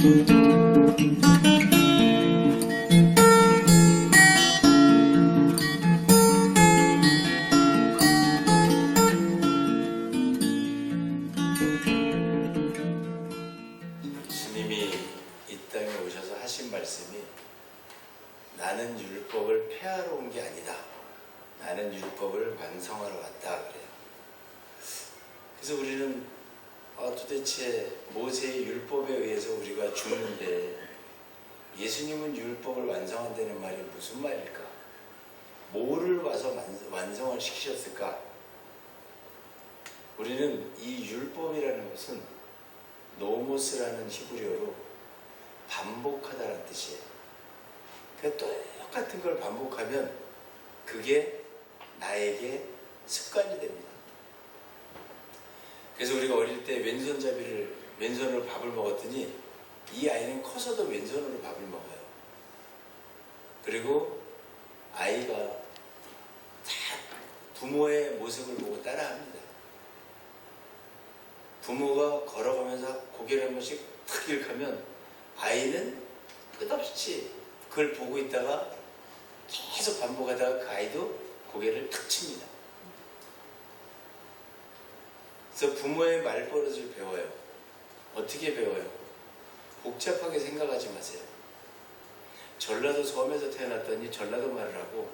주님이 이 땅에 오셔서 하신 말씀이 나는 율법을 폐하러 온 게 아니다. 나는 율법을 완성하러 왔다 그래요. 그래서 우리는 도대체 모세의 율법에 의해서 우리가 죽는데 예수님은 율법을 완성한다는 말이 무슨 말일까? 뭐를 와서 완성을 시키셨을까? 우리는 이 율법이라는 것은 노모스라는 히브리어로 반복하다라는 뜻이에요. 그러니까 똑같은 걸 반복하면 그게 나에게 습관이 됩니다. 그래서 우리가 어릴 때 왼손으로 밥을 먹었더니 이 아이는 커서도 왼손으로 밥을 먹어요. 그리고 아이가 다 부모의 모습을 보고 따라합니다. 부모가 걸어가면서 고개를 한 번씩 탁 이렇게 하면 아이는 끝없이 그걸 보고 있다가 계속 반복하다가 그 아이도 고개를 탁 칩니다. 그래서 부모의 말버릇을 배워요. 어떻게 배워요? 복잡하게 생각하지 마세요. 전라도 섬에서 태어났더니 전라도 말을 하고,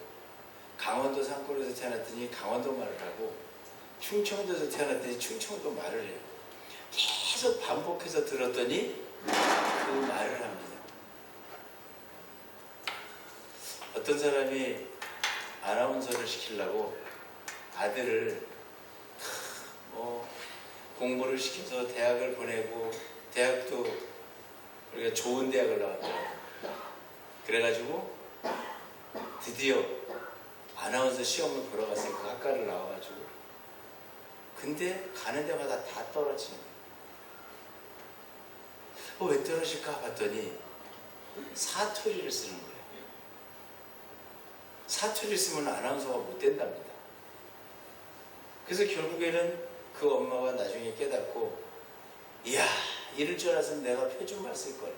강원도 산골에서 태어났더니 강원도 말을 하고, 충청도에서 태어났더니 충청도 말을 해요. 계속 반복해서 들었더니 그 말을 합니다. 어떤 사람이 아나운서를 시키려고 아들을 공부를 시켜서 대학을 보내고, 대학도 우리가 좋은 대학을 나왔죠. 그래가지고 드디어 아나운서 시험을 보러 갔어요. 그 학과를 나와가지고. 근데 가는 데마다 다 떨어지는 거예요. 왜 떨어질까 봤더니 사투리를 쓰는 거예요. 사투리를 쓰면 아나운서가 못 된답니다. 그래서 결국에는 그 엄마가 나중에 깨닫고, 이야, 이럴 줄 알았으면 내가 표준말 쓸걸.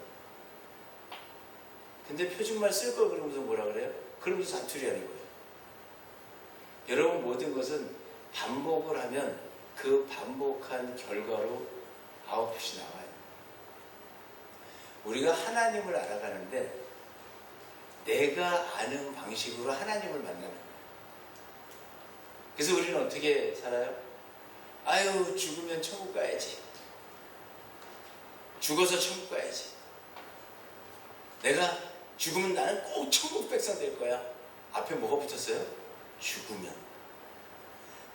근데 표준말 쓸걸 그러면서 뭐라 그래요? 그러면서 사투리 하는 거예요. 여러분, 모든 것은 반복을 하면 그 반복한 결과로 아웃풋이 나와요. 우리가 하나님을 알아가는데 내가 아는 방식으로 하나님을 만나는 거예요. 그래서 우리는 어떻게 살아요? 아유, 죽으면 천국 가야지. 죽어서 천국 가야지. 내가 죽으면 나는 꼭 천국 백성 될 거야. 앞에 뭐가 붙었어요? 죽으면.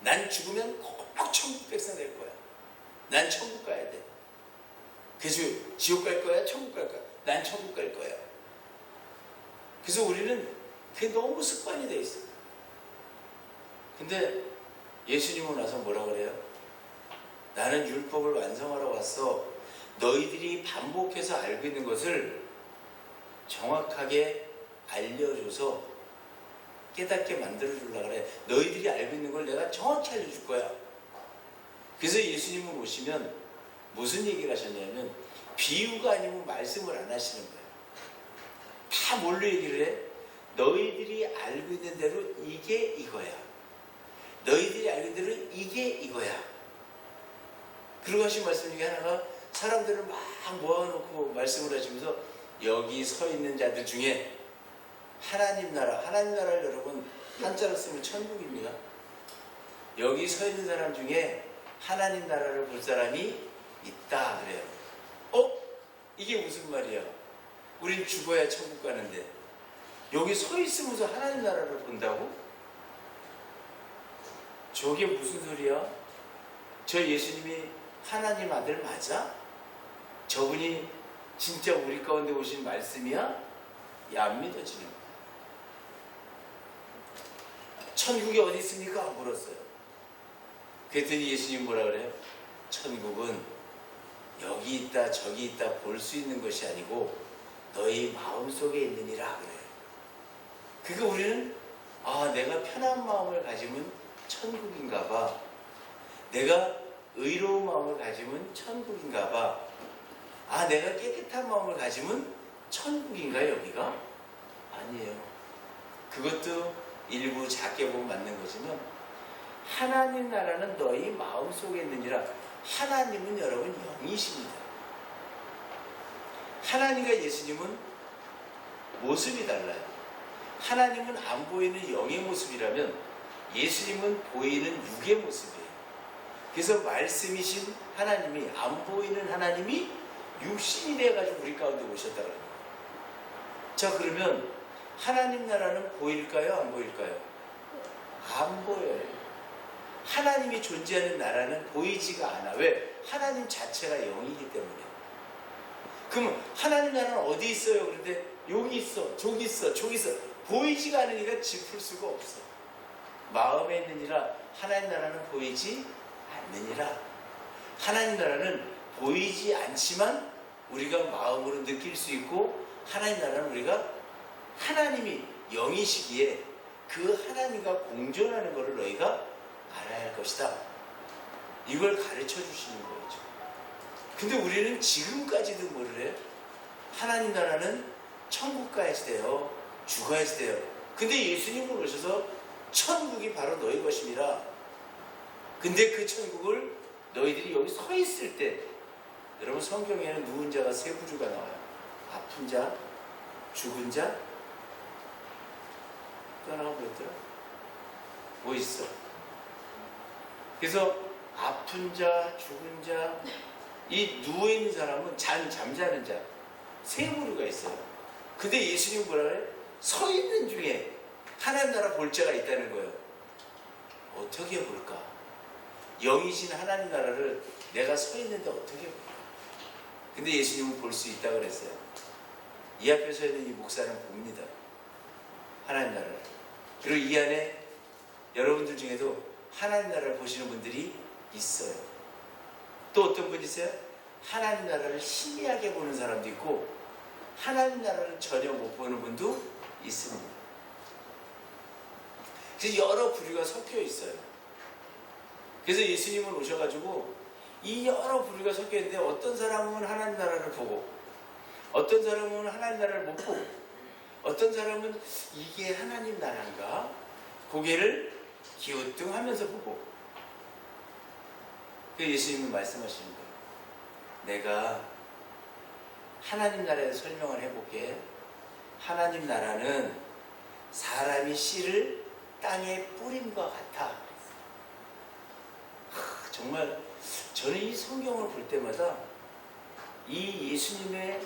난 죽으면 꼭 천국 백성 될 거야. 난 천국 가야 돼. 그래서 지옥 갈 거야? 천국 갈 거야? 난 천국 갈 거야. 그래서 우리는 그게 너무 습관이 돼 있어요. 근데 예수님은 와서 뭐라 그래요? 나는 율법을 완성하러 왔어. 너희들이 반복해서 알고 있는 것을 정확하게 알려줘서 깨닫게 만들어주려고 그래. 너희들이 알고 있는 걸 내가 정확히 알려줄 거야. 그래서 예수님은 오시면 무슨 얘기를 하셨냐면 비유가 아니면 말씀을 안 하시는 거예요. 다 뭘로 얘기를 해? 너희들이 알고 있는 대로 이게 이거야. 너희들이 알고 있는 대로 이게 이거야. 그러고 하신 말씀 중에 하나가 사람들을 막 모아놓고 말씀을 하시면서 여기 서 있는 자들 중에 하나님 나라를 여러분 한자로 쓰면 천국입니다. 여기 서 있는 사람 중에 하나님 나라를 볼 사람이 있다 그래요. 이게 무슨 말이야? 우린 죽어야 천국 가는데 여기 서 있으면서 하나님 나라를 본다고? 저게 무슨 소리야? 저 예수님이 하나님 아들 맞아? 저분이 진짜 우리 가운데 오신 말씀이야? 안 믿어지는 거야. 천국이 어디 있습니까? 물었어요. 그랬더니 예수님 뭐라 그래요? 천국은 여기 있다 저기 있다 볼 수 있는 것이 아니고 너희 마음속에 있느니라 그래요. 그러니까 우리는 내가 편한 마음을 가지면 천국인가 봐. 내가 의로운 마음을 가지면 천국인가 봐. 아, 내가 깨끗한 마음을 가지면 천국인가 여기가? 아니에요. 그것도 일부 작게 보면 맞는 거지만 하나님 나라는 너희 마음속에 있느니라. 하나님은 여러분 영이십니다. 하나님과 예수님은 모습이 달라요. 하나님은 안 보이는 영의 모습이라면 예수님은 보이는 육의 모습이에요. 그래서 말씀이신 하나님이, 안 보이는 하나님이 육신이 돼가지고 우리 가운데 오셨다고 합니다. 자, 그러면 하나님 나라는 보일까요? 안 보일까요? 안 보여요. 하나님이 존재하는 나라는 보이지가 않아. 왜? 하나님 자체가 영이기 때문에. 그러면 하나님 나라는 어디 있어요? 그런데 여기 있어, 저기 있어, 저기 있어. 보이지가 않으니까 짚을 수가 없어. 마음에 있느니라. 하나님 나라는 보이지 않느니라. 하나님 나라는 보이지 않지만 우리가 마음으로 느낄 수 있고, 하나님 나라는 우리가 하나님이 영이시기에 그 하나님과 공존하는 것을 너희가 알아야 할 것이다. 이걸 가르쳐 주시는 거죠. 근데 우리는 지금까지도 뭐를 해요? 하나님 나라는 천국 가야지 돼요. 죽어야지 돼요. 근데 예수님은 오셔서 천국이 바로 너희 것입니다. 근데 그 천국을 너희들이 여기 서 있을 때, 여러분 성경에는 누운 자가 세 부류가 나와요. 아픈 자, 죽은 자, 또 하나가 뭐였더라? 뭐 있어? 그래서 아픈 자, 죽은 자, 이 누워있는 사람은 잠자는 자, 세 부류가 있어요. 근데 예수님은 뭐라 그래? 서 있는 중에 하나님 나라 볼 자가 있다는 거예요. 어떻게 볼까? 영이신 하나님 나라를 내가 서 있는데 어떻게 볼까? 근데 예수님은 볼 수 있다고 그랬어요. 이 앞에 서 있는 이 목사는 봅니다. 하나님 나라를. 그리고 이 안에 여러분들 중에도 하나님 나라를 보시는 분들이 있어요. 또 어떤 분이 있어요? 하나님 나라를 희미하게 보는 사람도 있고 하나님 나라를 전혀 못 보는 분도 있습니다. 그래서 여러 부류가 섞여 있어요. 그래서 예수님은 오셔가지고 이 여러 부류가 섞여 있는데, 어떤 사람은 하나님 나라를 보고, 어떤 사람은 하나님 나라를 못 보고, 어떤 사람은 이게 하나님 나라인가? 고개를 기우뚱하면서 보고. 그래서 예수님은 말씀하시는 거예요. 내가 하나님 나라에 설명을 해볼게. 하나님 나라는 사람이 씨를 땅에 뿌림과 같아. 정말 저는 이 성경을 볼 때마다 이 예수님의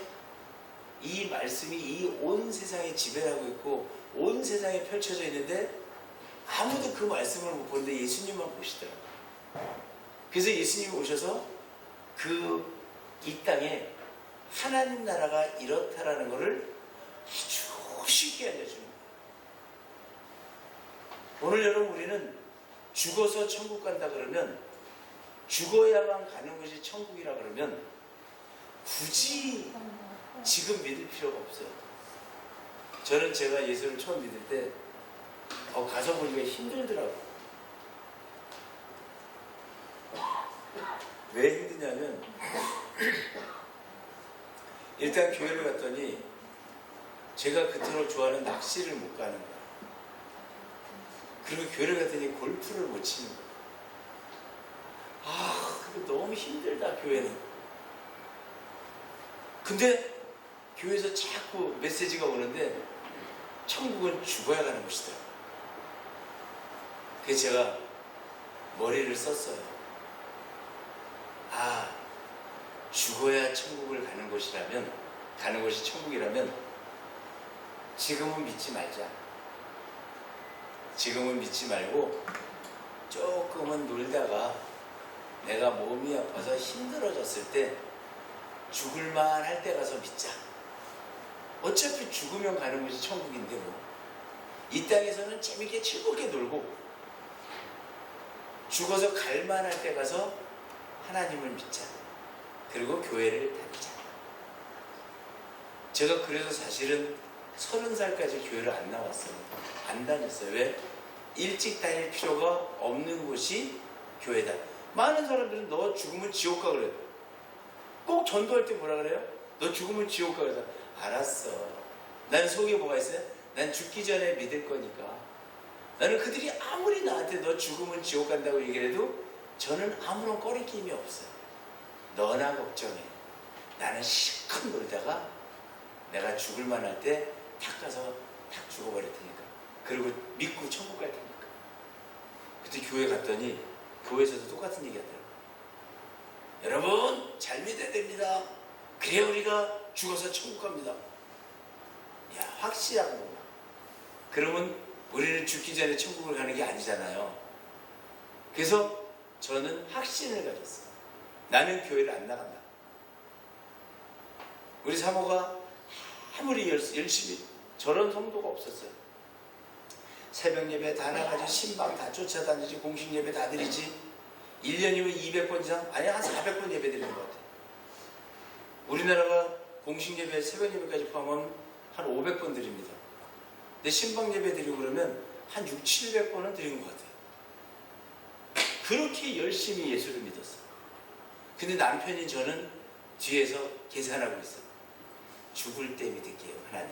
이 말씀이 이 온 세상에 지배하고 있고 온 세상에 펼쳐져 있는데 아무도 그 말씀을 못 보는데 예수님만 보시더라고요. 그래서 예수님이 오셔서 이 땅에 하나님 나라가 이렇다라는 것을 아주 쉽게 알려주는 거예요. 오늘 여러분, 우리는 죽어서 천국 간다 그러면, 죽어야만 가는 것이 천국이라 그러면 굳이 지금 믿을 필요가 없어요. 저는 제가 예수를 처음 믿을 때 가서 보니까 힘들더라고요. 왜 힘드냐면 일단 교회를 갔더니 제가 그토록 좋아하는 낚시를 못 가는 거예요. 그리고 교회를 갔더니 골프를 못 치는 거예요. 그거 너무 힘들다, 교회는. 근데 교회에서 자꾸 메시지가 오는데 천국은 죽어야 가는 것이다. 그래서 제가 머리를 썼어요. 죽어야 천국을 가는 것이라면, 가는 것이 천국이라면 지금은 믿지 말자. 지금은 믿지 말고 조금은 놀다가 내가 몸이 아파서 힘들어졌을 때 죽을만 할 때 가서 믿자. 어차피 죽으면 가는 것이 천국인데 뭐. 이 땅에서는 재밌게 즐겁게 놀고 죽어서 갈만 할 때 가서 하나님을 믿자. 그리고 교회를 다니자. 제가 그래서 사실은 30살까지 교회를 안 나왔어요. 안 다녔어요. 왜? 일찍 다닐 필요가 없는 곳이 교회다. 많은 사람들은 너 죽으면 지옥 가 그래요. 꼭 전도할 때 뭐라 그래요? 너 죽으면 지옥 가. 그래서 알았어. 난 속에 뭐가 있어요? 난 죽기 전에 믿을 거니까. 나는 그들이 아무리 나한테 너 죽으면 지옥 간다고 얘기를 해도 저는 아무런 꺼리낌이 없어요. 너나 걱정해. 나는 실컷 놀다가 내가 죽을 만할 때 탁 가서 탁 죽어버릴 테니까. 그리고 믿고 천국 갈 테니까. 그때 교회 갔더니 교회에서도 똑같은 얘기 하더라고요. 여러분 잘 믿어야 됩니다. 그래야 우리가 죽어서 천국 갑니다. 야, 확실한 거구나. 그러면 우리는 죽기 전에 천국을 가는 게 아니잖아요. 그래서 저는 확신을 가졌어요. 나는 교회를 안 나간다. 우리 사모가 아무리 열심히, 저런 성도가 없었어요. 새벽 예배 다 나가지, 신방 다 쫓아다니지, 공식 예배 다 드리지, 1년이면 200번 이상, 아니 한 400번 예배 드리는 것 같아요. 우리나라가 공식 예배, 새벽 예배까지 포함하면 한 500번 드립니다. 근데 신방 예배 드리고 그러면 한 600, 700번은 드린 것 같아요. 그렇게 열심히 예수를 믿었어요. 근데 남편인 저는 뒤에서 계산하고 있어요. 죽을 때 믿을게요, 하나님.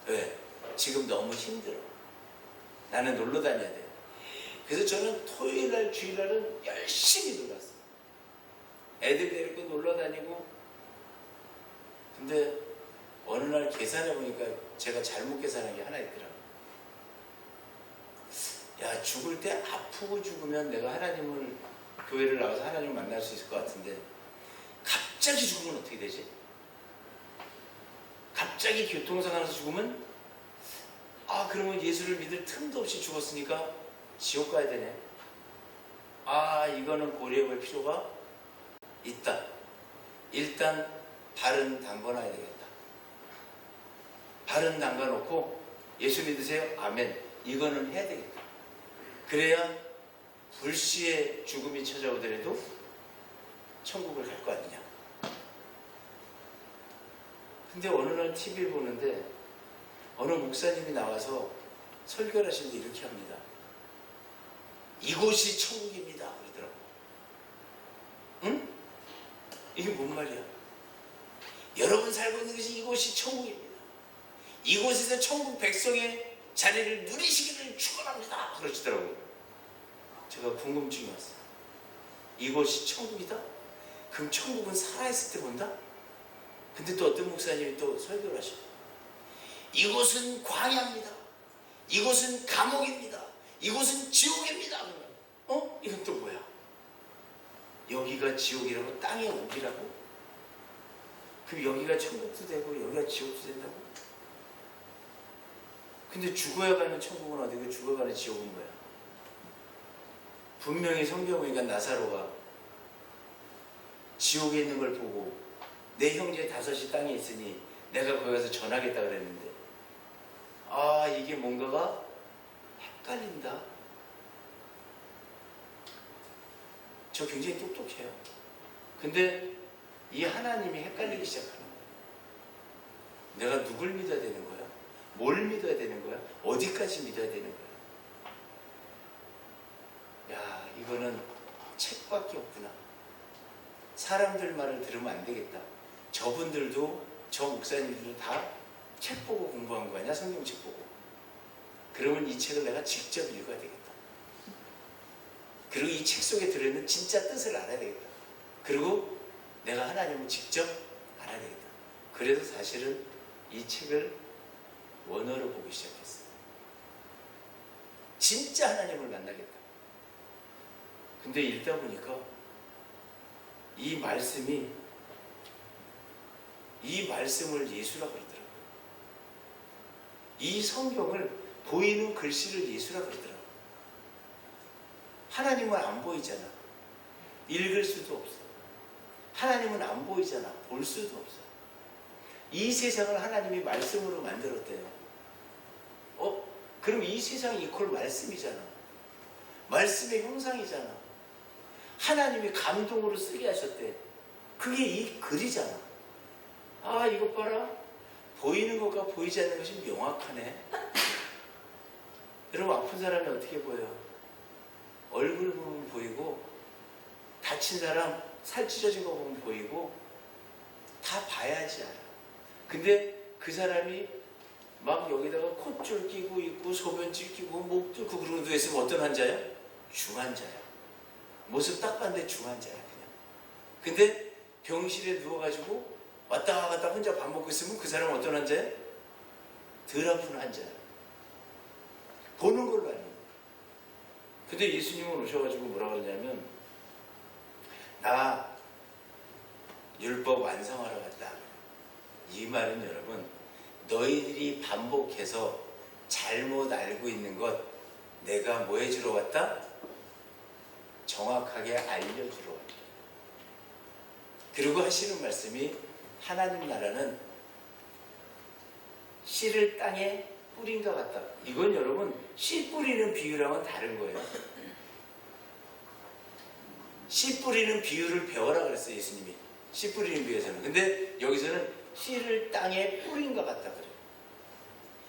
왜? 지금 너무 힘들어. 나는 놀러 다녀야 돼. 그래서 저는 토요일날, 주일날은 열심히 놀았어요. 애들 데리고 놀러 다니고. 근데 어느 날 계산해보니까 제가 잘못 계산한 게 하나 있더라고요. 야, 죽을 때 아프고 죽으면 내가 하나님을, 교회를 나가서 하나님을 만날 수 있을 것 같은데 갑자기 죽으면 어떻게 되지? 갑자기 교통사고나서 죽으면, 아, 그러면 예수를 믿을 틈도 없이 죽었으니까 지옥 가야 되네. 아, 이거는 고려해볼 필요가 있다. 일단 발은 담궈놔야 되겠다. 발은 담가놓고 예수 믿으세요? 아멘. 이거는 해야 되겠다. 그래야 불시에 죽음이 찾아오더라도 천국을 갈 거 아니냐. 근데 어느 날 TV를 보는데 어느 목사님이 나와서 설교를 하시는데 이렇게 합니다. 이곳이 천국입니다. 그러더라고. 응? 이게 뭔 말이야? 여러분 살고 있는 것이 이곳이 천국입니다. 이곳에서 천국 백성의 자리를 누리시기를 축원합니다. 그러시더라고요. 제가 궁금증이 왔어요. 이곳이 천국이다? 그럼 천국은 살아있을 때 본다? 근데 또 어떤 목사님이 또 설교를 하셔요. 이곳은 광야입니다. 이곳은 감옥입니다. 이곳은 지옥입니다. 그러면 이건 또 뭐야? 여기가 지옥이라고? 땅의 옥이라고? 그럼 여기가 천국도 되고 여기가 지옥도 된다고? 근데 죽어야 가는 천국은 어디고 죽어가는 지옥은 뭐야? 분명히 성경 보니까 나사로가 지옥에 있는 걸 보고 내 형제 5이 땅에 있으니 내가 거기 가서 전하겠다 그랬는데, 아, 이게 뭔가가 헷갈린다. 저 굉장히 똑똑해요. 근데 이 하나님이 헷갈리기 시작하는 거예요. 내가 누굴 믿어야 되는 거야? 뭘 믿어야 되는 거야? 어디까지 믿어야 되는 거야? 야, 이거는 책밖에 없구나. 사람들 말을 들으면 안 되겠다. 저분들도, 저 목사님들도 다 책 보고 공부한 거 아니야? 성경책 보고. 그러면 이 책을 내가 직접 읽어야 되겠다. 그리고 이 책 속에 들어있는 진짜 뜻을 알아야 되겠다. 그리고 내가 하나님을 직접 알아야 되겠다. 그래서 사실은 이 책을 원어로 보기 시작했어요. 진짜 하나님을 만나겠다. 근데 읽다 보니까 이 말씀을 예수라고 그러더라고요. 이 성경을, 보이는 글씨를 예수라고 그러더라고요. 하나님은 안 보이잖아. 읽을 수도 없어. 하나님은 안 보이잖아. 볼 수도 없어. 이 세상을 하나님이 말씀으로 만들었대요. 그럼 이 세상이 이퀄 말씀이잖아. 말씀의 형상이잖아. 하나님이 감동으로 쓰게 하셨대. 그게 이 글이잖아. 아, 이것 봐라. 보이는 것과 보이지 않는 것이 명확하네. 여러분, 아픈 사람이 어떻게 보여요? 얼굴 보면 보이고 다친 사람 살 찢어진 거 보면 보이고 다 봐야지 알아. 근데 그 사람이 막 여기다가 콧줄 끼고 있고 소변줄 끼고 목 뚫고 그러고 누워있으면 어떤 환자야? 중환자야. 모습 딱 봤는데 중환자야 그냥. 근데 병실에 누워가지고 왔다 갔다 혼자 밥 먹고 있으면 그 사람은 어떤 환자야? 덜 아픈 환자야. 보는 걸로 아니에요. 근데 예수님은 오셔가지고 뭐라 그러냐면 나 율법 완성하러 갔다. 이 말은 여러분 너희들이 반복해서 잘못 알고 있는 것 내가 뭐 해주러 왔다? 정확하게 알려주러 왔다. 그리고 하시는 말씀이 하나님 나라는 씨를 땅에 뿌린 것 같다. 이건 여러분 씨 뿌리는 비유랑은 다른 거예요. 씨 뿌리는 비유를 배워라 그랬어요 예수님이. 씨 뿌리는 비유에서는. 근데 여기서는 씨를 땅에 뿌린 것 같다 그래요.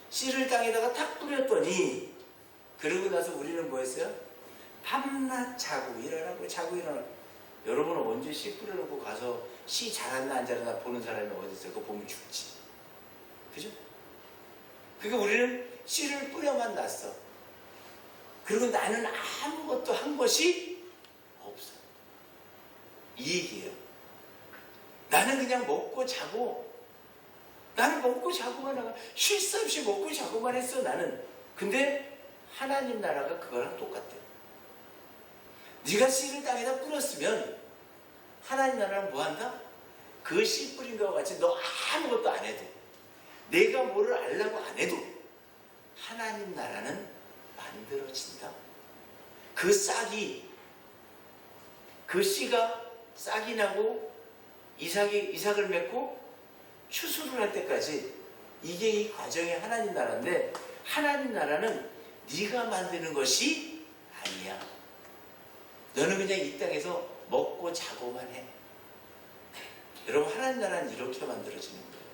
씨를 땅에다가 탁 뿌렸더니 그러고 나서 우리는 뭐 했어요? 밤낮 자고 일어나고 자고 일어나고. 여러분은 언제 씨 뿌려놓고 가서 씨 자랐나 안 자랐나 보는 사람이 어디 있어요? 그거 보면 죽지. 그죠? 그러니까 우리는 씨를 뿌려만 놨어. 그리고 나는 아무것도 한 것이 없어. 이 얘기예요. 나는 그냥 먹고 자고, 나는 먹고 자고만 하고 쉴 새 없이 먹고 자고만 했어 나는. 근데 하나님 나라가 그거랑 똑같대. 네가 씨를 땅에다 뿌렸으면 하나님 나라는 뭐 한다? 그 씨 뿌린 것과 같이 너 아무것도 안 해도, 내가 뭐를 알라고 안 해도 하나님 나라는 만들어진다. 그 싹이, 그 씨가 싹이 나고 이삭을 맺고 추수를 할 때까지 이게 이 과정이 하나님 나라인데, 하나님 나라는 네가 만드는 것이 아니야. 너는 그냥 이 땅에서 먹고 자고만 해. 여러분 하나님 나라는 이렇게 만들어지는 거예요.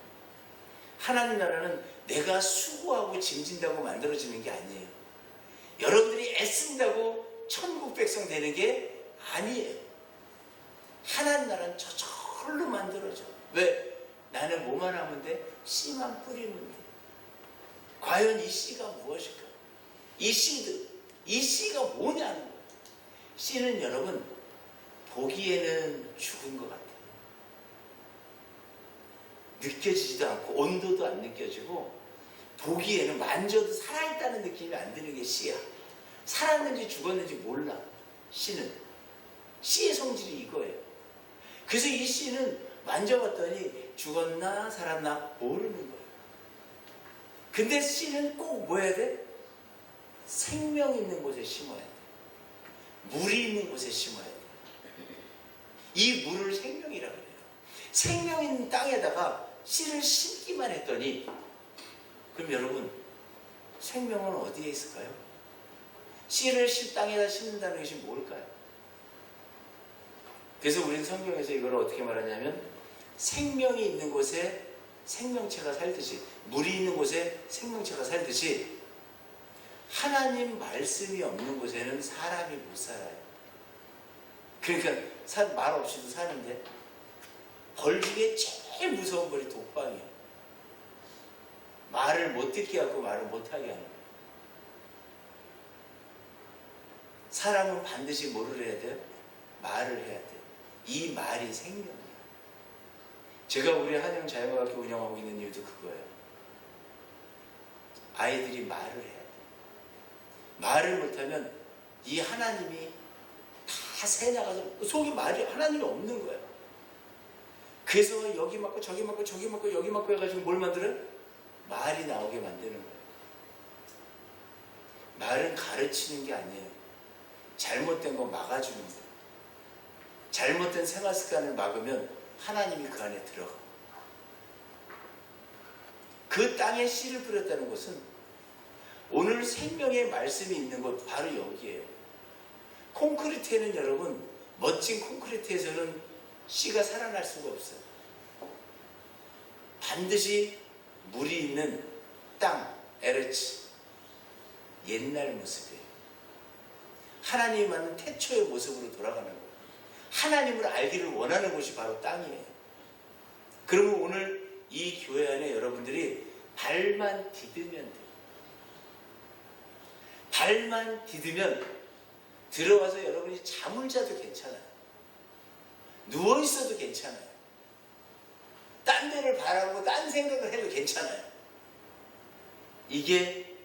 하나님 나라는 내가 수고하고 짐진다고 만들어지는 게 아니에요. 여러분들이 애쓴다고 천국 백성 되는 게 아니에요. 하나님 나라는 저절로 만들어져. 왜? 나는 뭐만 하면 돼? 씨만 뿌리면 돼. 과연 이 씨가 무엇일까? 이 씨드, 이 씨가 뭐냐는 거예요. 씨는 여러분 보기에는 죽은 것 같아요. 느껴지지도 않고 온도도 안 느껴지고 보기에는 만져도 살아있다는 느낌이 안 드는 게 씨야. 살았는지 죽었는지 몰라. 씨는 씨의 성질이 이거예요. 그래서 이 씨는 만져봤더니 죽었나 살았나 모르는 거예요. 근데 씨는 꼭 뭐 해야 돼? 생명 있는 곳에 심어야 돼. 물이 있는 곳에 심어야 돼. 이 물을 생명이라고 해요. 생명 있는 땅에다가 씨를 심기만 했더니, 그럼 여러분 생명은 어디에 있을까요? 씨를 땅에다 심는다는 것이 뭘까요? 그래서 우리는 성경에서 이걸 어떻게 말하냐면 생명이 있는 곳에 생명체가 살듯이, 물이 있는 곳에 생명체가 살듯이 하나님 말씀이 없는 곳에는 사람이 못 살아요. 그러니까 말 없이도 사는데 벌 중에 제일 무서운 벌이 독방이에요. 말을 못 듣게 하고 말을 못하게 하는 거예요. 사람은 반드시 뭐를 해야 돼요? 말을 해야 돼요. 이 말이 생명이에요. 제가 우리 한영 자연과학교 운영하고 있는 이유도 그거예요. 아이들이 말을 해야 돼요. 말을 못하면 이 하나님이 다 새나가서 속에 말이 하나님이 없는 거예요. 그래서 여기 맞고 저기 맞고 저기 맞고 여기 맞고 해가지고 뭘 만들어요? 말이 나오게 만드는 거예요. 말은 가르치는 게 아니에요. 잘못된 거 막아주는 거예요. 잘못된 생활 습관을 막으면 하나님이 그 안에 들어가. 그 땅에 씨를 뿌렸다는 것은 오늘 생명의 말씀이 있는 곳 바로 여기에요. 콘크리트에는 여러분, 멋진 콘크리트에서는 씨가 살아날 수가 없어요. 반드시 물이 있는 땅, 에르츠, 옛날 모습이에요. 하나님이 만든 태초의 모습으로 돌아가는 거예요. 하나님을 알기를 원하는 곳이 바로 땅이에요. 그러면 오늘 이 교회 안에 여러분들이 발만 디디면 돼요. 발만 디디면 들어와서 여러분이 잠을 자도 괜찮아요. 누워있어도 괜찮아요. 딴 데를 바라보고 딴 생각을 해도 괜찮아요. 이게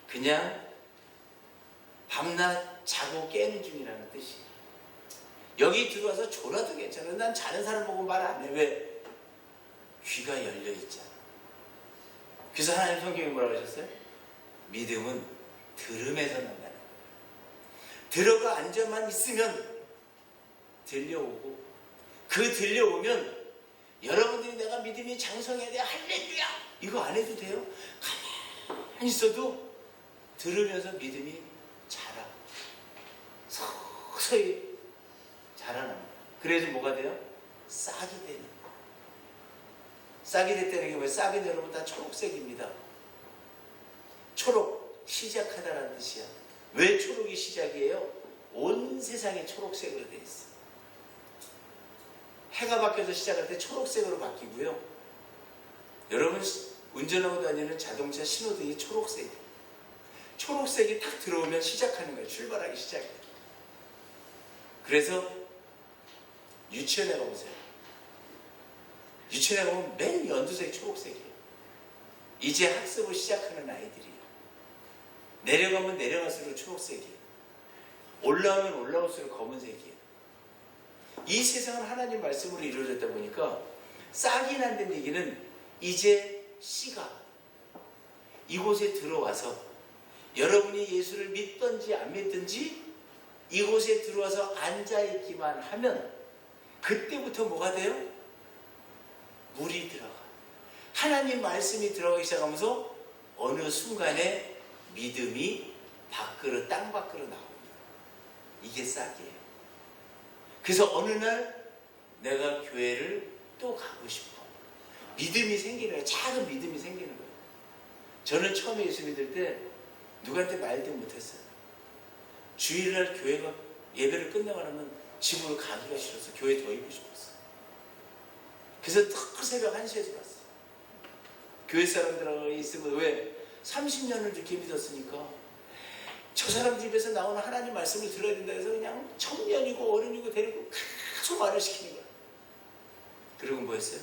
그냥 밤낮 자고 깨는 중이라는 뜻이에요. 여기 들어와서 졸아도 괜찮아요. 난 자는 사람 보고 말 안 해. 왜? 귀가 열려 있잖아. 그래서 하나님 성경에 뭐라고 하셨어요? 믿음은 들음에서 난다는 거예요. 들어가 앉아만 있으면 들려오고, 그 들려오면 여러분들이 내가 믿음이 장성해야 돼, 할렐루야, 이거 안 해도 돼요. 가만히 있어도 들으면서 믿음이 자라, 서서히 자라납니다. 그래서 뭐가 돼요? 싹이 되는 거예요. 싹이 됐다는 게 뭐예요? 싹은 여러분 다 초록색입니다. 초록, 시작하다라는 뜻이야. 왜 초록이 시작이에요? 온 세상이 초록색으로 되어 있어. 해가 바뀌어서 시작할 때 초록색으로 바뀌고요. 여러분 운전하고 다니는 자동차 신호등이 초록색이에요. 초록색이 탁 들어오면 시작하는 거예요. 출발하기 시작해요. 그래서 유치원에 가보세요. 유치원에 가면 맨 연두색이 초록색이에요. 이제 학습을 시작하는 아이들이에요. 내려가면 내려갈수록 초록색이에요. 올라오면 올라올수록 검은색이에요. 이 세상은 하나님 말씀으로 이루어졌다 보니까 싹이 난다는 얘기는 이제 씨가 이곳에 들어와서 여러분이 예수를 믿든지 안 믿든지 이곳에 들어와서 앉아있기만 하면 그때부터 뭐가 돼요? 물이 들어가. 하나님 말씀이 들어가기 시작하면서 어느 순간에 믿음이 밖으로, 땅 밖으로 나옵니다. 이게 싹이에요. 그래서 어느 날 내가 교회를 또 가고 싶어. 믿음이 생기는 거예요. 작은 믿음이 생기는 거예요. 저는 처음에 예수 믿을 때 누구한테 말도 못했어요. 주일날 교회가 예배를 끝나고 나면 집으로 가기가 싫어서 교회 더 있고 싶었어요. 그래서 딱 새벽 1시에 들어왔어요. 교회 사람들하고 있으면 왜? 30년을 이렇게 믿었으니까 저 사람들 입에서 나오는 하나님 말씀을 들어야 된다 해서 그냥 청년이고 어른이고 데리고 계속 말을 시키는 거예요. 그리고 뭐 했어요?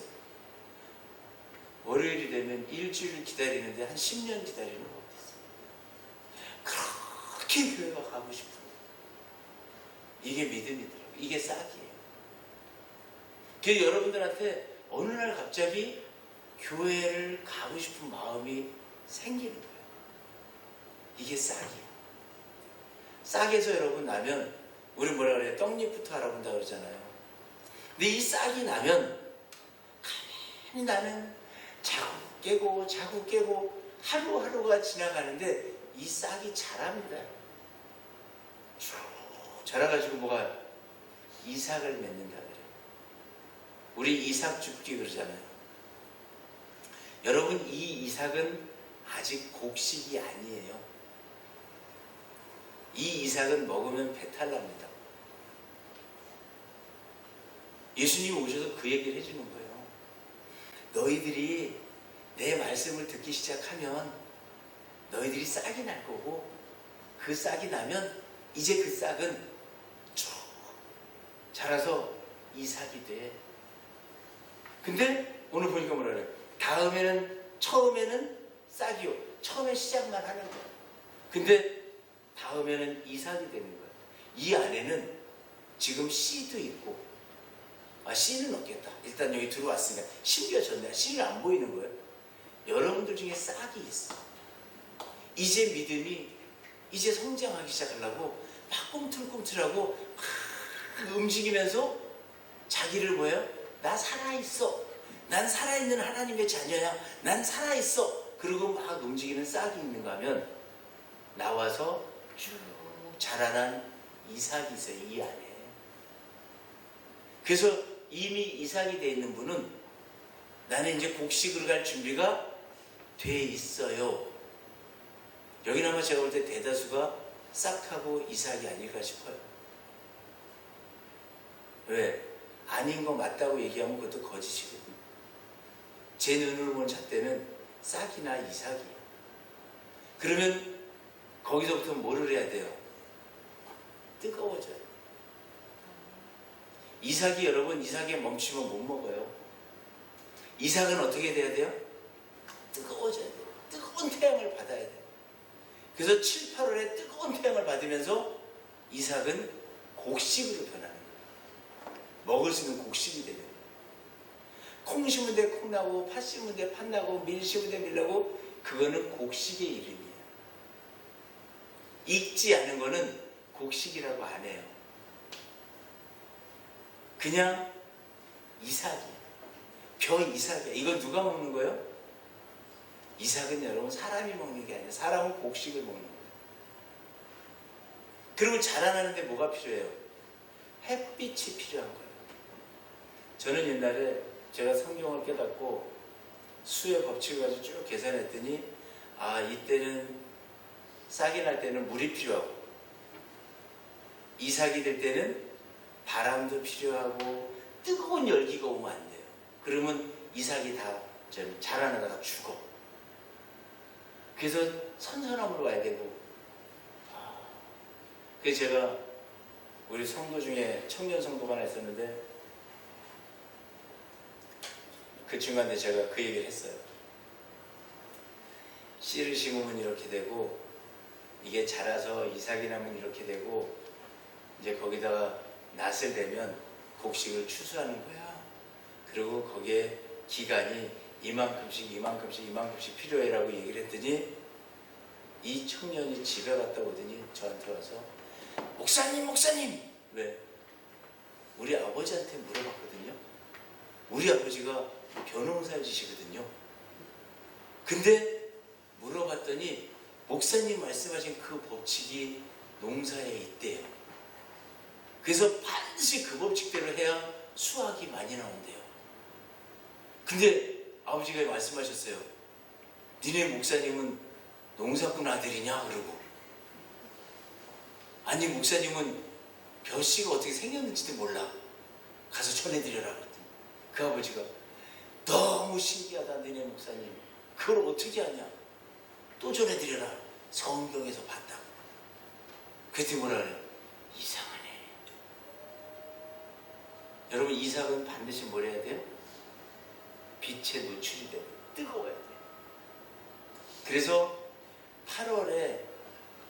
월요일이 되면 일주일 기다리는데 한 10년 기다리는 것 같았어요. 그렇게 교회가 가고 싶은 거예요. 이게 믿음이더라고요. 이게 싹이에요. 그래서 여러분들한테 어느 날 갑자기 교회를 가고 싶은 마음이 생기는 거예요. 이게 싹이에요. 싹에서 여러분 나면 우리 뭐라 그래요? 떡잎부터 알아본다 그러잖아요. 근데 이 싹이 나면 가만히 나는 자꾸 깨고 하루하루가 지나가는데 이 싹이 자랍니다. 쭉 자라가지고 뭐가 이삭을 맺는다 그래요. 우리 이삭 줍기 그러잖아요. 여러분 이 이삭은 아직 곡식이 아니에요. 이 이삭은 먹으면 배탈 납니다. 예수님이 오셔서 그 얘기를 해주는 거예요. 너희들이 내 말씀을 듣기 시작하면 너희들이 싹이 날 거고 그 싹이 나면 이제 그 싹은 쭉 자라서 이삭이 돼. 근데 오늘 보니까 뭐라 그래요? 처음에는 싹이요. 처음에 시작만 하는 거예요. 근데 다음에는 이삭이 되는 거예요. 이 안에는 지금 씨도 있고, 씨는 없겠다. 일단 여기 들어왔으니까 심겨졌네. 씨는 안 보이는 거예요. 여러분들 중에 싹이 있어. 이제 믿음이 이제 성장하기 시작하려고 막 꿈틀꿈틀하고 막 움직이면서 자기를 뭐예요? 나 살아있어. 난 살아있는 하나님의 자녀야. 난 살아있어. 그리고 막 움직이는 싹이 있는가 하면 나와서 쭉 자라난 이삭이 있어요. 이 안에. 그래서 이미 이삭이 되어 있는 분은 나는 이제 곡식으로 갈 준비가 돼 있어요. 여기는 아마 제가 볼 때 대다수가 싹하고 이삭이 아닐까 싶어요. 왜? 아닌 거 맞다고 얘기하면 그것도 거짓이거든. 제 눈으로 본 잣대는 싹이나 이삭이에요. 그러면 거기서부터 뭐를 해야 돼요? 뜨거워져야 돼요. 이삭이 여러분, 이삭에 멈추면 못 먹어요. 이삭은 어떻게 돼야 돼요? 뜨거워져야 돼요. 뜨거운 태양을 받아야 돼요. 그래서 7, 8월에 뜨거운 태양을 받으면서 이삭은 곡식으로 변하는 거예요. 먹을 수 있는 곡식이 되는 거예요. 콩 심은 데 콩 나고, 팥 심은 데 팥 나고, 밀 심은 데 밀 나고, 그거는 곡식의 이름이에요. 익지 않은 거는 곡식이라고 안 해요. 그냥 이삭이에요. 벼 이삭이에요. 이건 누가 먹는 거예요? 이삭은 여러분 사람이 먹는 게 아니라 사람은 곡식을 먹는 거예요. 그러면 자라나는데 뭐가 필요해요? 햇빛이 필요한 거예요. 저는 옛날에 제가 성경을 깨닫고 수의 법칙을 가지고 쭉 계산했더니 이때는 싹이 날 때는 물이 필요하고 이삭이 될 때는 바람도 필요하고 뜨거운 열기가 오면 안 돼요. 그러면 이삭이 다 자라나다가 죽어. 그래서 선선함으로 와야 되고. 그래서 제가 우리 성도 중에 청년 성도가 하나 있었는데 그 중간에 제가 그 얘기를 했어요. 씨를 심으면 이렇게 되고 이게 자라서 이삭이 나면 이렇게 되고 이제 거기다가 낫을 대면 곡식을 추수하는 거야. 그리고 거기에 기간이 이만큼씩 필요해라고 얘기를 했더니 이 청년이 집에 갔다 오더니 저한테 와서 목사님 왜? 우리 아버지한테 물어봤거든요. 우리 아버지가 벼농사 지시거든요. 근데 물어봤더니 목사님 말씀하신 그 법칙이 농사에 있대요. 그래서 반드시 그 법칙대로 해야 수확이 많이 나온대요. 근데 아버지가 말씀하셨어요. 니네 목사님은 농사꾼 아들이냐? 그러고 아니 목사님은 벼씨가 어떻게 생겼는지도 몰라. 가서 전해드려라 그랬더니 그 아버지가 너무 신기하다. 니네 목사님 그걸 어떻게 하냐? 또 전해드려라. 성경에서 봤다고. 그랬더니 뭐라 그래요? 이상하네. 여러분 이삭은 반드시 뭘 해야 돼요? 빛에 노출이 돼요. 뜨거워야 돼요. 그래서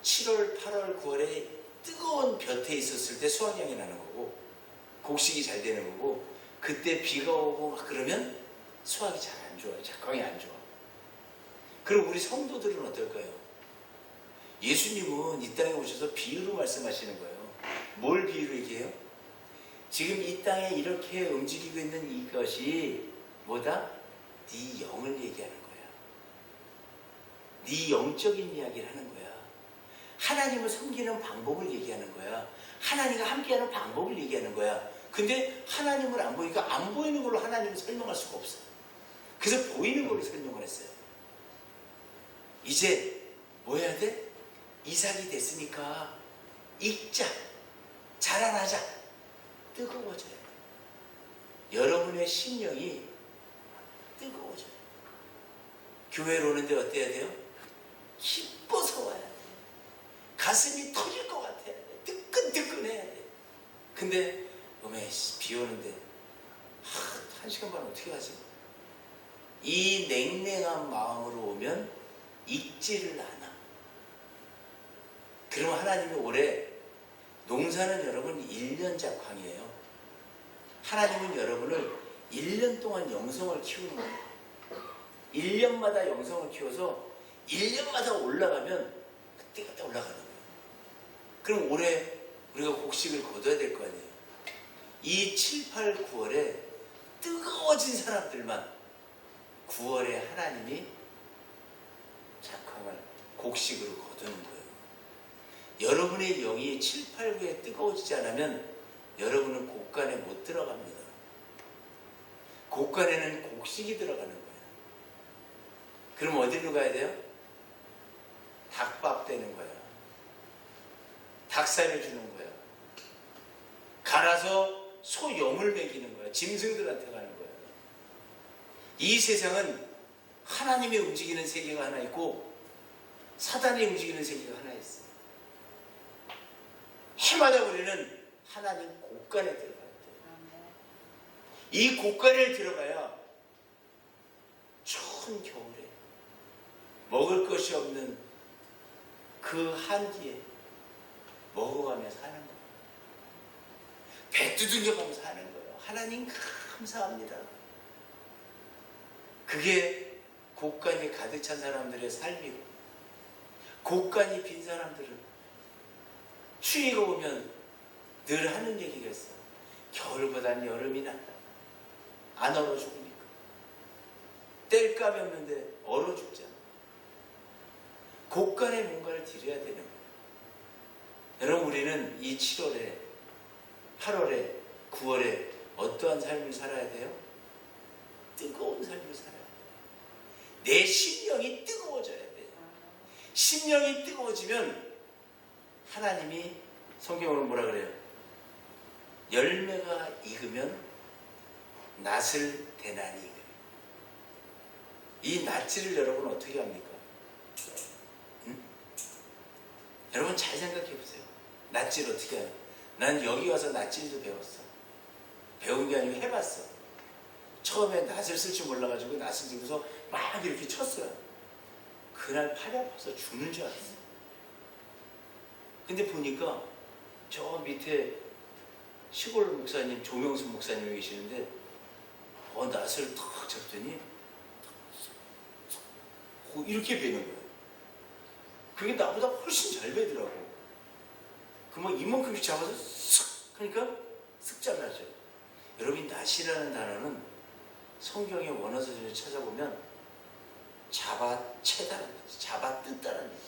7월, 8월, 9월에 뜨거운 볕에 있었을 때 수확량이 나는 거고 곡식이 잘 되는 거고 그때 비가 오고 막 그러면 수확이 잘 안 좋아요. 작황이 안 좋아. 그럼 우리 성도들은 어떨까요? 예수님은 이 땅에 오셔서 비유로 말씀하시는 거예요. 뭘 비유로 얘기해요? 지금 이 땅에 이렇게 움직이고 있는 이것이 뭐다? 네 영을 얘기하는 거야. 네 영적인 이야기를 하는 거야. 하나님을 섬기는 방법을 얘기하는 거야. 하나님과 함께하는 방법을 얘기하는 거야. 근데 하나님을 안 보니까 안 보이는 걸로 하나님을 설명할 수가 없어. 그래서 보이는 걸로 설명을 했어요. 이제 뭐 해야 돼? 이삭이 됐으니까 익자, 자라나자, 뜨거워져야 돼. 여러분의 심령이 뜨거워져요. 교회로 오는데 어때야 돼요? 기뻐서 와야 돼. 가슴이 터질 것 같아야 돼. 뜨끈뜨끈해야 돼. 근데 비 오는데 1시간 반 어떻게 하지? 이 냉랭한 마음으로 오면 익지를 않아. 그러면 하나님이 올해 농사는 여러분 1년 작황이에요. 하나님은 여러분을 1년 동안 영성을 키우는 거예요. 1년마다 영성을 키워서 1년마다 올라가면 그때그때 올라가는 거예요. 그럼 올해 우리가 곡식을 거둬야 될 거 아니에요. 이 7, 8, 9월에 뜨거워진 사람들만 9월에 하나님이 작황을 곡식으로 거두는 거예요. 여러분의 영이 7, 8, 9에 뜨거워지지 않으면 여러분은 곡간에 못 들어갑니다. 곡간에는 곡식이 들어가는 거예요. 그럼 어디로 가야 돼요? 닭밥 되는 거야. 닭살을 주는 거야. 갈아서 소염을 먹이는 거야. 짐승들한테 가는 거야. 이 세상은 하나님이 움직이는 세계가 하나 있고 사단이 움직이는 세계가 하나 있어. 해마다 우리는 하나님 곳간에 들어가야 돼. 이 곳간에 들어가야 추운 겨울에 먹을 것이 없는 그 한기에 먹어가며 사는 거예요. 배 두들겨가면서 사는 거예요. 하나님 감사합니다. 그게 곳간이 가득 찬 사람들의 삶이고, 곳간이 빈 사람들은 추위가 오면 늘 하는 얘기가 있어. 겨울보단 여름이 낫다. 안 얼어 죽으니까. 뗄감이 없는데 얼어 죽잖아. 곳간에 뭔가를 드려야 되는 거예요. 여러분, 우리는 이 7월에, 8월에, 9월에 어떠한 삶을 살아야 돼요? 뜨거운 삶을 살아야 돼요. 내 심령이 뜨거워져야 돼요. 심령이 뜨거워지면 하나님이 성경으로 뭐라 그래요? 열매가 익으면 낫을 대나니. 이 낫지를 여러분 어떻게 합니까? 응? 여러분 잘 생각해 보세요. 낫지를 어떻게 하냐? 난 여기 와서 낫지도 배웠어. 배운 게 아니고 해봤어. 처음에 낫을 쓸 줄 몰라가지고 낫을 들고서 막 이렇게 쳤어요. 그날 팔이 아파서 죽는 줄 알았어. 근데 보니까 저 밑에 시골 목사님, 조명순 목사님이 계시는데 낫을 탁 잡더니 이렇게 베는 거예요. 그게 나보다 훨씬 잘 베더라고. 그러면 이만큼씩 잡아서 쓱 하니까 쓱 잘라져요. 여러분, 낫이라는 단어는 성경의 원어서적을 찾아보면 잡아채다라는 거지. 잡아뜯다라는 거지.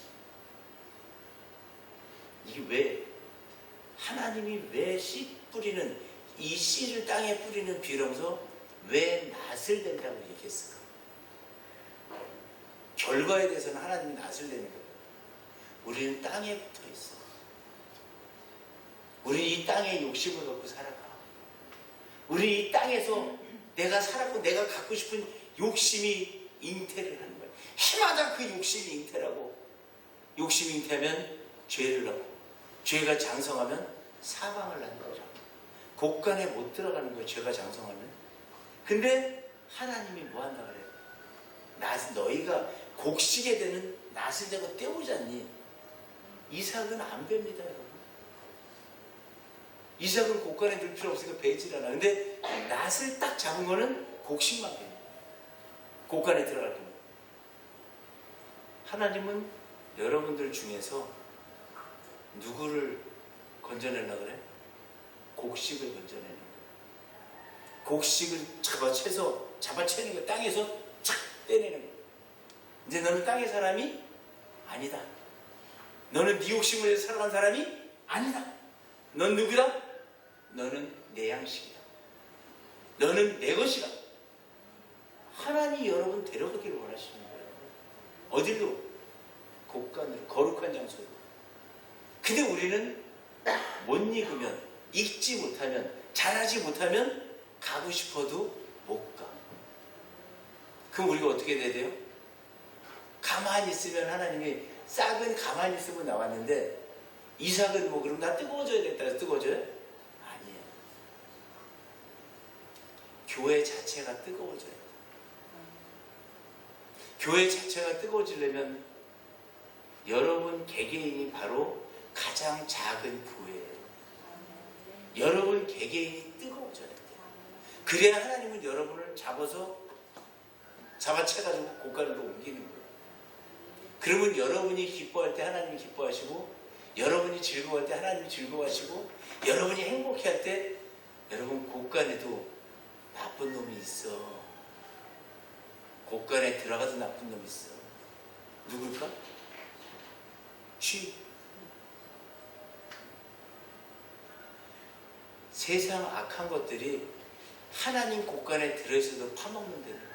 이게 왜 하나님이 왜 씨 뿌리는 이 씨를 땅에 뿌리는 비로소 왜 낫을 댄다고 얘기했을까? 결과에 대해서는 하나님이 낫을 내는 거예요. 우리는 땅에 붙어 있어. 우리 이 땅에 욕심을 갖고 살아가. 우리 이 땅에서 내가 살았고 내가 갖고 싶은 욕심이 잉태를 하는 거예요. 해마다 그 욕심이 잉태라고. 욕심이 잉태하면 죄를 낳고, 죄가 장성하면 사망을 낳는 거죠. 곳간에 못 들어가는 거예요. 죄가 장성하면. 근데 하나님이 뭐 한다 그래요? 너희가 곡식에 되는 낫을 대고 떼우지 않니? 이삭은 안 뺍니다, 여러분. 이삭은 곳간에 들 필요 없으니까 베질 않아. 근데 낫을 딱 잡은 거는 곡식만 뺍니다. 곳간에 들어갈 겁니다. 하나님은 여러분들 중에서 누구를 건져내려고 그래? 곡식을 건져내는 거예요. 곡식을 잡아채는 거예요. 땅에서 착 떼내는 거예요. 이제 너는 땅의 사람이 아니다. 너는 네 욕심을 위해서 살아간 사람이 아니다. 넌 누구다? 너는 내 양식이다. 너는 내 것이다. 하나님이 여러분 데려가기를 원하시는 거예요. 어디로? 곳간으로, 거룩한 장소로. 근데 우리는 못 익으면, 익지 못하면, 자라지 못하면 가고 싶어도 못 가. 그럼 우리가 어떻게 돼야 돼요? 가만히 있으면 하나님이 싹은 가만히 있으면 나왔는데 이삭은 뭐 그럼 나 뜨거워져야겠다 해서 뜨거워져요? 아니에요. 교회 자체가 뜨거워져야 돼요. 교회 자체가 뜨거워지려면 여러분 개개인이 바로 가장 작은 교회예요. 여러분 개개인이 뜨거워져야 돼요. 그래야 하나님은 여러분을 잡아채가지고 곳간으로 옮기는 거예요. 그러면 여러분이 기뻐할 때 하나님이 기뻐하시고, 여러분이 즐거워할 때 하나님이 즐거워하시고, 여러분이 행복해할 때 여러분 곳간에도 나쁜 놈이 있어. 곳간에 들어가도 나쁜 놈이 있어. 누굴까? 쥐. 세상 악한 것들이 하나님 곳간에 들어있어도 파먹는다니까.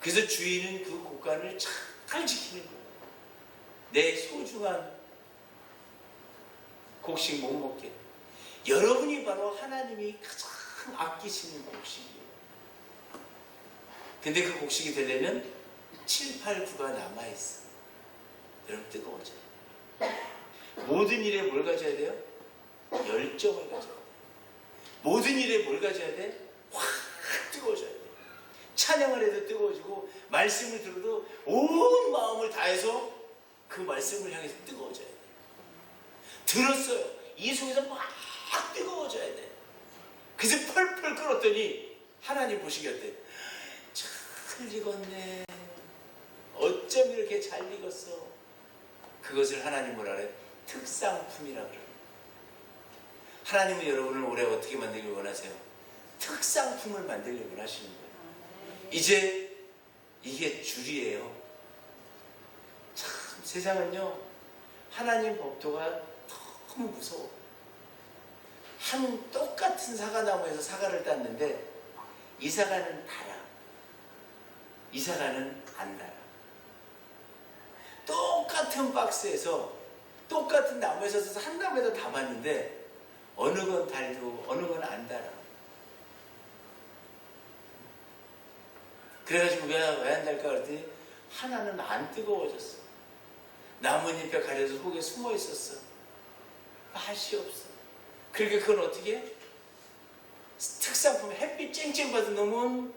그래서 주인은 그 곳간을 잘 지키는 거예요. 내 소중한 곡식 못 먹게. 여러분이 바로 하나님이 가장 아끼시는 곡식이에요. 근데 그 곡식이 되려면 7, 8, 9가 남아있어. 여러분 뜨거워져요. 모든 일에 뭘 가져야 돼요? 열정을 가져야 돼요. 모든 일에 뭘 가져야 돼? 확 뜨거워져야 돼. 찬양을 해도 뜨거워지고 말씀을 들어도 온 마음을 다해서 그 말씀을 향해서 뜨거워져야 돼. 들었어요. 이 속에서 막 뜨거워져야 돼. 그래서 펄펄 끓었더니 하나님 보시기 어때? 잘 익었네. 어쩜 이렇게 잘 익었어. 그것을 하나님 뭐라 그래? 특상품이라 그래요. 하나님은 여러분을 올해 어떻게 만들길 원하세요? 특상품을 만들길 원하시는 거예요. 이제 이게 줄이에요. 참 세상은요, 하나님 법도가 너무 무서워. 한 똑같은 사과나무에서 사과를 땄는데 이 사과는 달아, 이 사과는 안 달아. 똑같은 박스에서 똑같은 나무에서 한 나무에다 담았는데 어느 건 달고 어느 건 안 달아. 그래가지고 왜 안 달까 그랬더니 하나는 안 뜨거워졌어. 나뭇잎에 가려서 속에 숨어 있었어. 맛이 없어. 그러니까 그건 어떻게 해? 특상품, 햇빛 쨍쨍 받은 놈은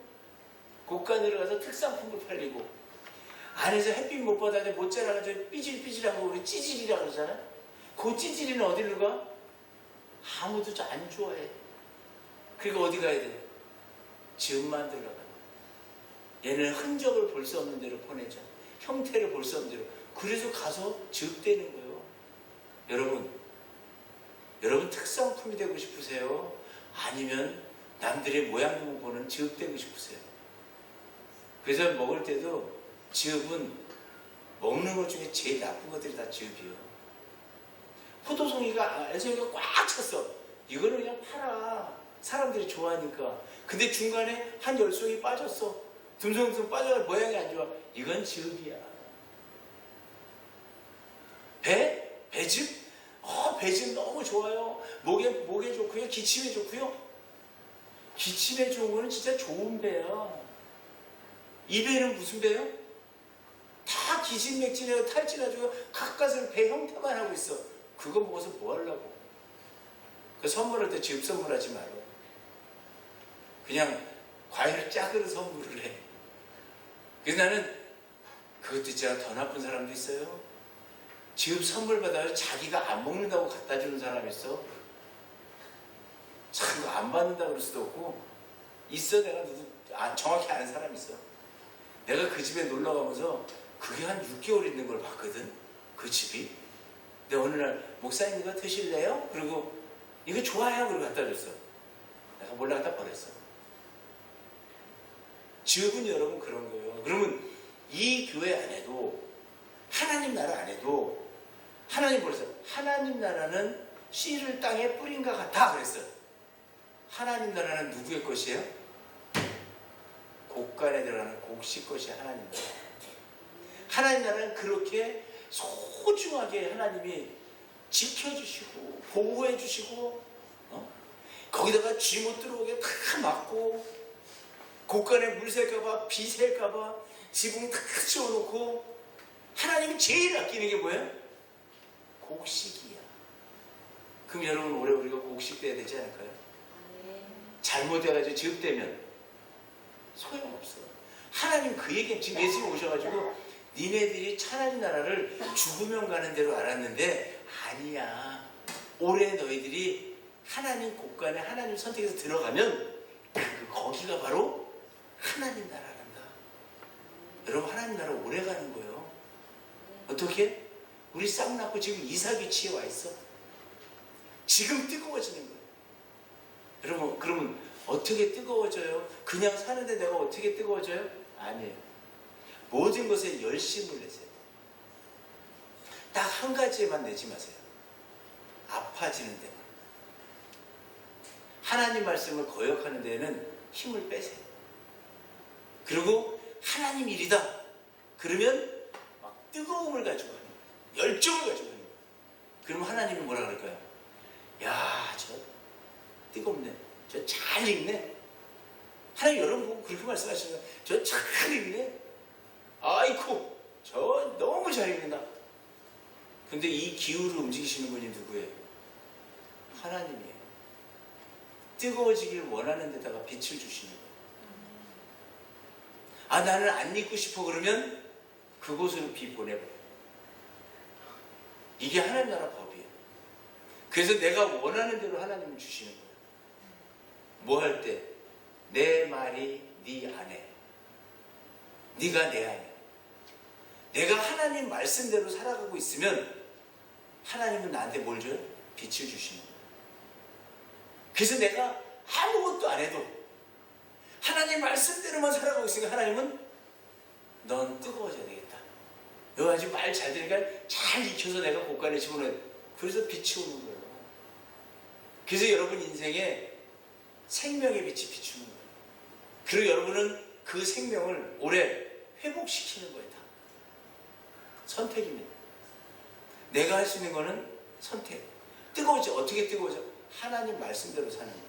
고가 내려가서 특상품을 팔리고, 안에서 햇빛 못 받아서 못 자라가지고 삐질삐질한 거 우리 찌질이라고 그러잖아. 그 찌질이는 어디로 가? 아무도 안 좋아해. 그리고 어디 가야 돼? 즙 만들러 가. 얘는 흔적을 볼 수 없는 데로 보내죠. 형태를 볼 수 없는 데로. 그래서 가서 즙되는 거예요. 여러분 특상품이 되고 싶으세요? 아니면 남들의 모양 보는 즙 되고 싶으세요? 그래서 먹을 때도 즙은 먹는 것 중에 제일 나쁜 것들이 다 즙이에요. 포도송이가 애송이가 꽉 찼어. 이거는 그냥 팔아. 사람들이 좋아하니까. 근데 중간에 한 열송이 빠졌어. 듬성듬성 빠져서 모양이 안 좋아. 이건 즙이야. 배즙? 배즙 너무 좋아요. 목에 좋고요. 기침에 좋고요. 기침에 좋은 거는 진짜 좋은 배야. 이 배는 무슨 배요? 다 기진맥진해서 탈진해가지고 가까스로 배 형태만 하고 있어. 그거 먹어서 뭐 하려고? 그 선물할 때 즙 선물하지 말아. 그냥 과일을 짝으로 선물을 해. 그래서 나는 그것도 있잖아. 더 나쁜 사람도 있어요. 즙 선물 받아서 자기가 안 먹는다고 갖다 주는 사람이 있어. 참 그거 안 받는다고 그럴 수도 없고. 있어. 내가 정확히 아는 사람이 있어. 내가 그 집에 놀러 가면서 그게 한 6개월 있는 걸 봤거든. 그 집이. 근데 어느 날 목사님 이거 드실래요? 그리고 이거 좋아요. 그리고 갖다 줬어. 내가 몰라 갖다 버렸어. 즙은 여러분 그런 거예요. 그러면 이 교회 안에도 하나님 나라 안에도 하나님 뭐랬어요? 하나님 나라는 씨를 땅에 뿌린 것 같아 그랬어요. 하나님 나라는 누구의 것이에요? 곡간에 들어가는 곡식 것이 하나님 나라. 하나님 나라는 그렇게 소중하게 하나님이 지켜주시고 보호해주시고 거기다가 쥐 못 들어오게 다 막고 곡간에 물 셀까봐 비 셀까봐 지붕 다 치워놓고 하나님이 제일 아끼는 게 뭐예요? 곡식이야. 그럼 여러분 올해 우리가 곡식 돼야 되지 않을까요? 잘못해가지고 즙되면 소용없어. 하나님 그 얘기 지금 예수님 오셔가지고 니네들이 하나님 나라를 죽으면 가는 대로 알았는데 아니야. 올해 너희들이 하나님 곳간에 하나님 선택해서 들어가면 거기가 바로 하나님 나라란다. 여러분 하나님 나라 오래 가는 거예요. 어떻게? 우리 싹 낳고 지금 이삭위치에 와 있어. 지금 뜨거워지는 거예요. 여러분 그러면 어떻게 뜨거워져요? 그냥 사는데 내가 어떻게 뜨거워져요? 아니에요. 모든 것에 열심을 내세요. 딱 한 가지에만 내지 마세요. 아파지는 데만. 하나님 말씀을 거역하는 데에는 힘을 빼세요. 그리고 하나님 일이다. 그러면 막 뜨거움을 가지고 하는 거예요. 열정을 가지고 하는 거예요. 그러면 하나님이 뭐라 그럴까요? 야, 저 뜨겁네. 저 잘 읽네. 하나님 여러분 보고 그렇게 말씀하시는 거예요. 저 잘 읽네. 아이고, 저 너무 잘 읽는다. 근데 이 기후를 움직이시는 분이 누구예요? 하나님이에요. 뜨거워지길 원하는 데다가 빛을 주시는 거예요. 아, 나는 안 읽고 싶어 그러면 그곳으로 빛 보내버려요. 이게 하나님 나라 법이에요. 그래서 내가 원하는 대로 하나님을 주시는 거예요. 뭐 할 때? 내 말이 네 안에, 네가 내 안에. 내가 하나님 말씀대로 살아가고 있으면 하나님은 나한테 뭘 줘요? 빛을 주시는 거예요. 그래서 내가 아무것도 안 해도 하나님 말씀대로만 살아가고 있으니까 하나님은 넌 뜨거워져야 되겠다. 너 아직 말 잘 들으니까 잘 익혀서 내가 곳간에 집어넣어요. 그래서 빛이 오는 거예요. 그래서 여러분 인생에 생명의 빛이 비추는 거예요. 그리고 여러분은 그 생명을 오래 회복시키는 거예요. 다 선택입니다. 내가 할 수 있는 거는 선택. 뜨거워져. 어떻게 뜨거워져? 하나님 말씀대로 사는 거예요.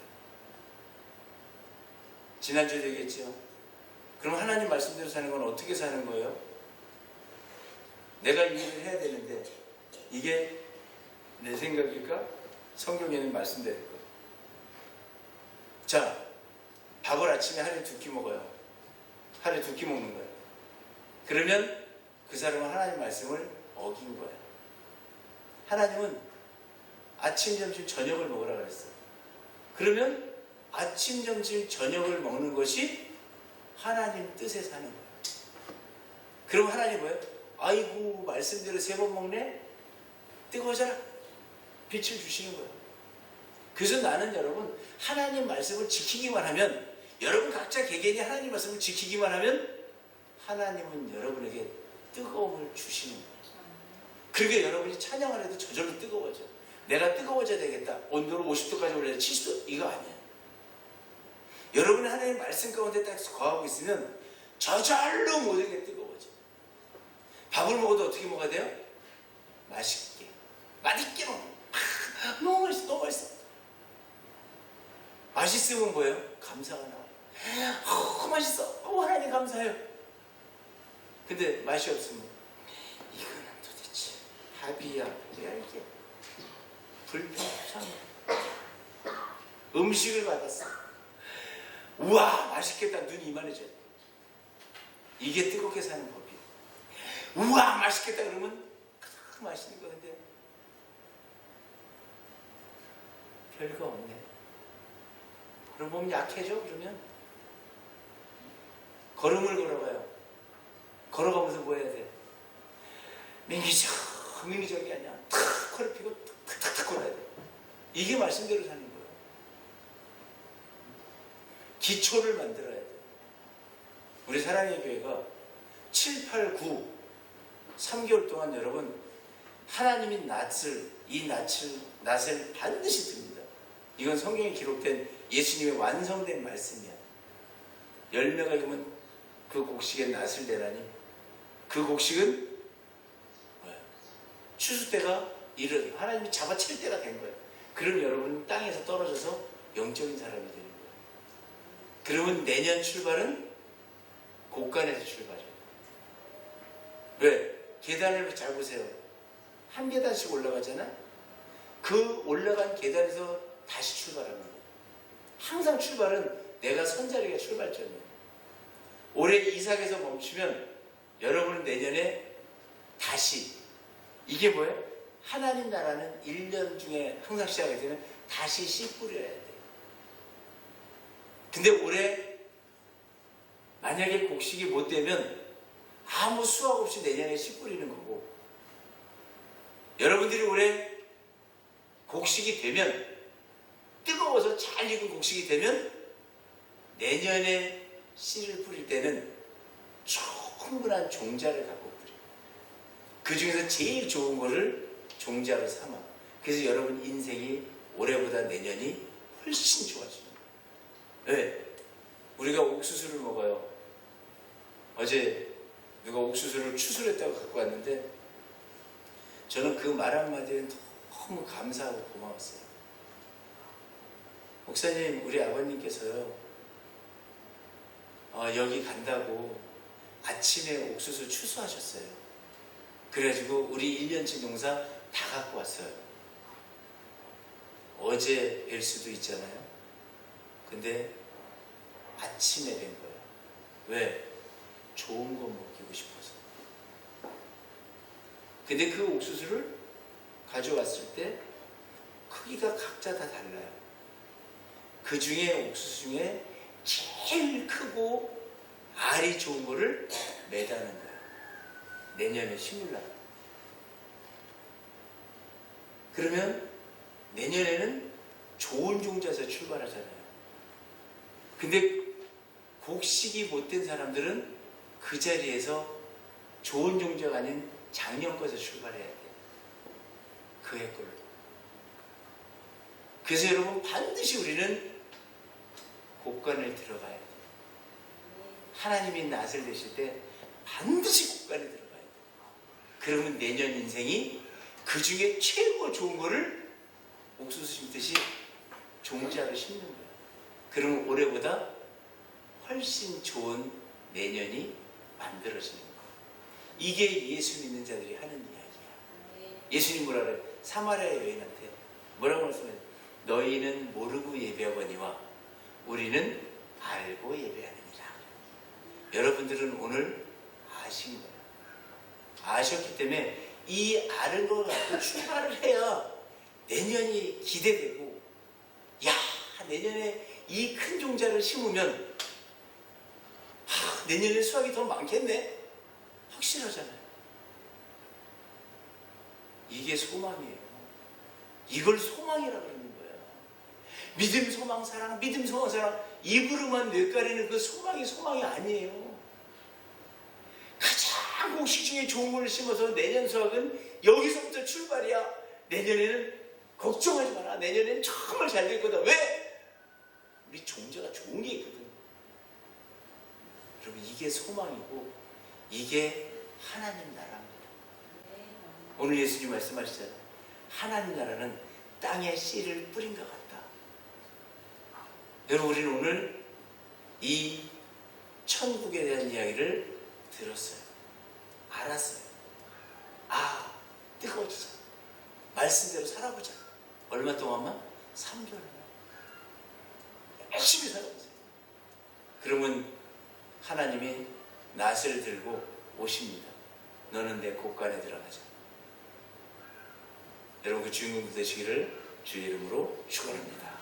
지난주에 얘기했죠. 그럼 하나님 말씀대로 사는 건 어떻게 사는 거예요? 내가 이 일을 해야 되는데 이게 내 생각일까? 성경에는 말씀대로 거예요. 자, 밥을 아침에 하루에 2끼 먹어요. 하루에 2끼 먹는 거예요. 그러면 그 사람은 하나님 말씀을 어긴 거예요. 하나님은 아침, 점심, 저녁을 먹으라 그랬어요. 그러면 아침, 점심, 저녁을 먹는 것이 하나님 뜻에 사는 거예요. 그럼 하나님 뭐예요? 아이고, 말씀대로 3번 먹네? 뜨거워져라. 빛을 주시는 거예요. 그래서 나는 여러분, 하나님 말씀을 지키기만 하면, 여러분 각자 개개인이 하나님 말씀을 지키기만 하면 하나님은 여러분에게 뜨거움을 주시는 거예요. 그러게 여러분이 찬양을 해도 저절로 뜨거워져. 내가 뜨거워져야 되겠다. 온도를 50도까지 올려야 70도. 이거 아니야. 여러분이 하나님 말씀 가운데 딱 거하고 있으면 저절로 모든 게 뜨거워져. 밥을 먹어도 어떻게 먹어야 돼요? 맛있게. 맛있게 먹어. 너무 맛있어. 너무 맛있어. 맛있으면 뭐예요? 감사가 나와요. 맛있어. 하나님 감사해요. 근데 맛이 없으면 이거는 도대체 밥이야 뭐야 이게. 불평상해. 음식을 받았어. 우와 맛있겠다. 눈이 이만해져요. 이게 뜨겁게 사는 법이에요. 우와 맛있겠다 그러면 그 맛있는 건데 별거 없네. 그럼 몸 약해져. 그러면 걸음을 걸어봐요. 걸어가면서 뭐 해야 돼? 민기적이 아니야. 탁 코를 피고 탁탁탁 걸어야 돼. 이게 말씀대로 사는 거예요. 기초를 만들어야 돼. 우리 사랑의 교회가 7, 8, 9 3개월 동안 여러분 하나님이 이 낫을 반드시 듭니다. 이건 성경에 기록된 예수님의 완성된 말씀이야. 열매가 있으면 그 곡식에 낫을 내라니. 그 곡식은 뭐야? 추수 때가 이른 하나님이 잡아칠 때가 된 거예요. 그럼 여러분은 땅에서 떨어져서 영적인 사람이 되는 거예요. 그러면 내년 출발은 곳간에서 출발해요. 왜? 계단을 잘 보세요. 한 계단씩 올라가잖아. 그 올라간 계단에서 다시 출발하는 거예요. 항상 출발은 내가 선 자리가 출발점이에요. 올해 이삭에서 멈추면 여러분은 내년에 다시 이게 뭐예요? 하나님 나라는 1년 중에 항상 시작하게 되면 다시 씨 뿌려야 돼. 근데 올해 만약에 곡식이 못 되면 아무 수확 없이 내년에 씨 뿌리는 거고, 여러분들이 올해 곡식이 되면 뜨거워서 잘 익은 곡식이 되면 내년에 씨를 뿌릴 때는 충분한 종자를 갖고 뿌려요. 그 중에서 제일 좋은 거를 종자로 삼아. 그래서 여러분 인생이 올해보다 내년이 훨씬 좋아지는 거예요. 왜? 우리가 옥수수를 먹어요. 어제 누가 옥수수를 추수했다고 갖고 왔는데 저는 그 말 한마디에 너무 감사하고 고마웠어요. 목사님, 우리 아버님께서요, 여기 간다고 아침에 옥수수 추수하셨어요. 그래가지고 우리 1년치 농사 다 갖고 왔어요. 어제 뵐 수도 있잖아요. 근데 아침에 뵌 거예요. 왜? 좋은 거 먹이고 싶어서. 근데 그 옥수수를 가져왔을 때 크기가 각자 다 달라요. 그 중에 옥수수 중에 제일 크고 알이 좋은 거를 매다는 거예요. 내년에 심으려고. 그러면 내년에는 좋은 종자에서 출발하잖아요. 근데 곡식이 못된 사람들은 그 자리에서 좋은 종자가 아닌 작년 것에서 출발해야 돼요. 그 해 걸로. 그래서 여러분, 반드시 우리는 곡간을 들어가야 돼요. 하나님이 낫을 내실 때 반드시 곡간에 들어가야 돼요. 그러면 내년 인생이 그 중에 최고 좋은 거를 옥수수 심듯이 종자를 심는 거예요. 그러면 올해보다 훨씬 좋은 내년이 만들어지는 거예요. 이게 예수 믿는 자들이 하는 이야기야. 예수님 뭐라 그래요? 사마리아 여인한테 뭐라고 말씀해요? 너희는 모르고 예배하거니와 우리는 알고 예배하느니라. 여러분들은 오늘 아신 거예요. 아셨기 때문에 이 아는 걸 갖고 출발을 해야 내년이 기대되고, 야, 내년에 이 큰 종자를 심으면 내년에 수확이 더 많겠네, 확실하잖아요. 이게 소망이에요. 이걸 소망이라고 그러는 거예요. 믿음, 소망, 사랑, 믿음, 소망, 사랑, 입으로만 뇌가리는 그 소망이 아니에요. 가장 곡식 중에 좋은 걸 심어서 내년 수확은 여기서부터 출발이야. 내년에는 걱정하지 마라. 내년에는 정말 잘 될 거다. 왜? 우리 종자가 좋은 게 있거든. 여러분, 이게 소망이고 이게 하나님 나라입니다. 오늘 예수님 말씀하시잖아요. 하나님 나라는 땅에 씨를 뿌린 것 같다. 여러분, 우리는 오늘 이 천국에 대한 이야기를 들었어요. 알았어요. 뜨거워지자. 말씀대로 살아보자. 얼마 동안만? 3개월만. 열심히 살아보세요. 그러면 하나님이 낫을 들고 오십니다. 너는 내 곳간에 들어가자. 여러분, 그 주인공 되시기를 주의 이름으로 축원합니다.